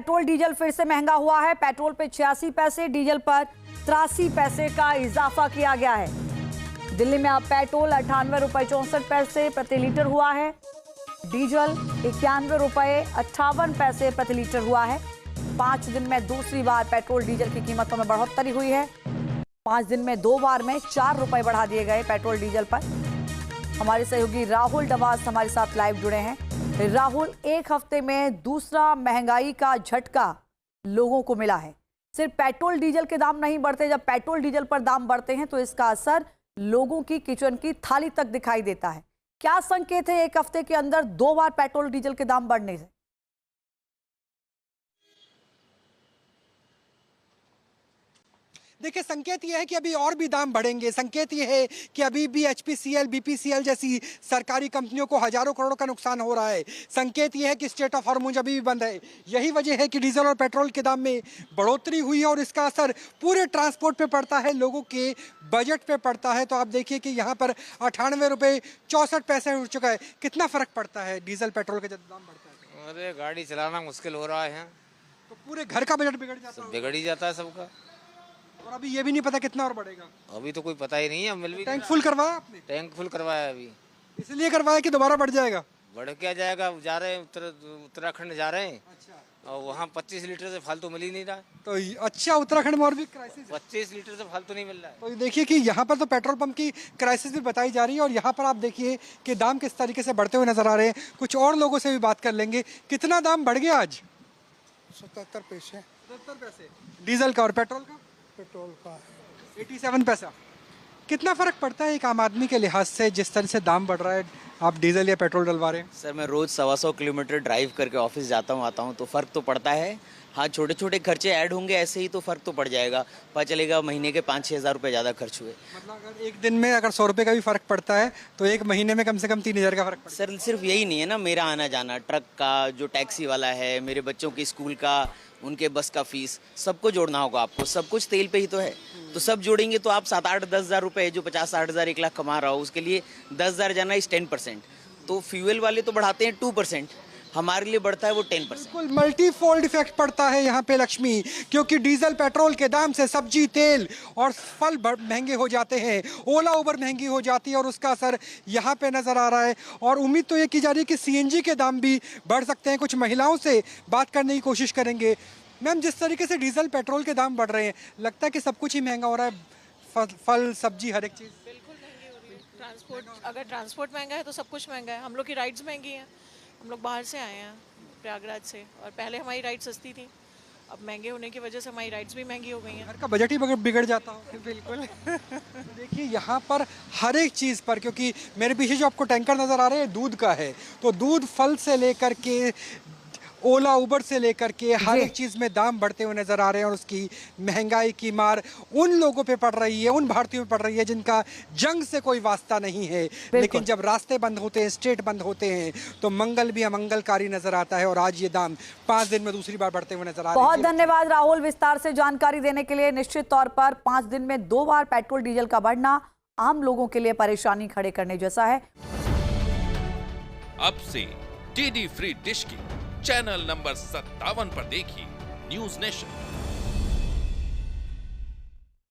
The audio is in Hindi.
पेट्रोल डीजल फिर से महंगा हुआ है। पेट्रोल पे 86 पैसे, डीजल पर 83 पैसे का इजाफा किया गया है। दिल्ली में अब पेट्रोल 98 रुपए 64 पैसे प्रति लीटर हुआ है। डीजल 91 रुपए 58 पैसे प्रति लीटर हुआ है। 5 दिन में दूसरी बार पेट्रोल डीजल की कीमतों में बढ़ोतरी हुई है। 5 दिन में 2 बार में 4 रुपए बढ़ा दिए गए पेट्रोल डीजल पर। हमारे सहयोगी राहुल डवास हमारे साथ लाइव जुड़े हैं। राहुल, एक हफ्ते में दूसरा महंगाई का झटका लोगों को मिला है। सिर्फ पेट्रोल डीजल के दाम नहीं बढ़ते, जब पेट्रोल डीजल पर दाम बढ़ते हैं तो इसका असर लोगों की किचन की थाली तक दिखाई देता है। क्या संकेत है एक हफ्ते के अंदर 2 बार पेट्रोल डीजल के दाम बढ़ने से? देखिए, संकेत यह है कि अभी और भी दाम बढ़ेंगे। संकेत यह है कि अभी भी एचपीसीएल, बीपीसीएल जैसी सरकारी कंपनियों को हजारों करोड़ का नुकसान हो रहा है। संकेत यह है कि स्ट्रेट ऑफ हॉर्मुज अभी भी बंद है। यही वजह है कि डीजल और पेट्रोल के दाम में बढ़ोतरी हुई है और इसका असर पूरे ट्रांसपोर्ट पे पड़ता है, लोगों के बजट पे पड़ता है। तो आप देखिए कि यहाँ पर 98 रुपये 64 पैसे उठ चुका है। कितना फर्क पड़ता है डीजल पेट्रोल का जब दाम बढ़ता है? अरे गाड़ी चलाना मुश्किल हो रहा है, तो पूरे घर का बजट बिगड़ जाता है। बिगड़ ही जाता है सबका। और अभी ये भी नहीं पता कितना और बढ़ेगा। अभी तो कोई पता ही नहीं है। मिल भी टैंक फुल करवाया आपने? टैंक फुल करवाया अभी। इसलिए करवाया कि दोबारा बढ़ जाएगा? बढ़ क्या जाएगा, जा रहे हैं उत्तराखंड जा रहे हैं। अच्छा। और वहाँ 25 लीटर से फालतू मिल ही नहीं रहा। तो अच्छा, उत्तराखंड में और भी क्राइसिस है। 25 लीटर से फालतू नहीं मिल रहा है। तो देखिए कि यहाँ पर तो पेट्रोल पंप की क्राइसिस भी बताई जा रही है और यहाँ पर आप देखिए कि दाम किस तरीके से बढ़ते हुए नजर आ रहे हैं। कुछ और लोगों से भी बात कर लेंगे। कितना दाम बढ़ गया आज? 77 पैसे 77 पैसे डीजल का। और पेट्रोल का? पेट्रोल का 87 पैसा। कितना फर्क पड़ता है एक आम आदमी के लिहाज से जिस तरह से दाम बढ़ रहा है, आप डीजल या पेट्रोल डलवा रहे हैं? सर, मैं रोज़ 125 किलोमीटर ड्राइव करके ऑफिस जाता हूँ आता हूँ, तो फ़र्क तो पड़ता है। हाँ, छोटे छोटे खर्चे ऐड होंगे, ऐसे ही तो फ़र्क तो पड़ जाएगा। पता चलेगा महीने के 5-6 हज़ार रुपये ज़्यादा खर्च हुए। मतलब अगर एक दिन में अगर 100 रुपये का भी फर्क पड़ता है तो एक महीने में कम से कम 3000 का फर्क पड़ता सर, सिर्फ यही नहीं है ना, मेरा आना जाना, ट्रक का, जो टैक्सी वाला है, मेरे बच्चों की स्कूल का, उनके बस का फीस, सबको जोड़ना होगा आपको। सब कुछ तेल पे ही तो है। तो सब जोड़ेंगे तो आप 7-8-10 हज़ार रुपये, जो 50-60 हज़ार 1 लाख कमा रहा हो, उसके लिए 10 हज़ार जाना इस 10%। तो फ्यूल वाले तो बढ़ाते हैं 2%, हमारे लिए बढ़ता है वो 10%। बिल्कुल मल्टीफोल्ड इफेक्ट पड़ता है यहाँ पे लक्ष्मी, क्योंकि डीजल पेट्रोल के दाम से सब्जी, तेल और फल महंगे हो जाते हैं। ओला उबर महंगी हो जाती है और उसका असर यहाँ पे नजर आ रहा है। और उम्मीद तो ये की जा रही है कि सीएनजी के दाम भी बढ़ सकते हैं। कुछ महिलाओं से बात करने की कोशिश करेंगे। मैम, जिस तरीके से डीजल पेट्रोल के दाम बढ़ रहे हैं, लगता है कि सब कुछ ही महंगा हो रहा है, फल सब्जी हर एक चीज़? बिल्कुल महंगी हो रही है। ट्रांसपोर्ट, अगर ट्रांसपोर्ट महंगा है तो सब कुछ महंगा है। हम लोग की राइड्स महंगी हैं। हम लोग बाहर से आए हैं, प्रयागराज से, और पहले हमारी राइड सस्ती थी। अब महंगे होने की वजह से हमारी राइड्स भी महंगी हो गई हैं। घर का बजट ही बिगड़ जाता हो। बिल्कुल। देखिए यहाँ पर हर एक चीज़ पर, क्योंकि मेरे पीछे जो आपको टैंकर नज़र आ रहे हैं दूध का है, तो दूध, फल से लेकर के ओला उबर से लेकर के हर एक चीज़ में दाम बढ़ते हुए नजर आ रहे हैं। और उसकी महंगाई की मार उन लोगों पे पड़ रही है, उन भारतीयों पे पड़ रही है जिनका जंग से कोई वास्ता नहीं है। लेकिन जब रास्ते बंद होते हैं, स्टेट बंद होते हैं, तो मंगल भी अमंगलकारी नजर आता है। और आज ये दाम 5 दिन में दूसरी बार बढ़ते हुए नजर आ रहे हैं। बहुत धन्यवाद राहुल विस्तार से जानकारी देने के लिए। निश्चित तौर पर 5 दिन में 2 बार पेट्रोल डीजल का बढ़ना आम लोगों के लिए परेशानी खड़े करने जैसा है। अब से डीडी फ्री डिश की चैनल नंबर 57 पर देखिए न्यूज नेशन।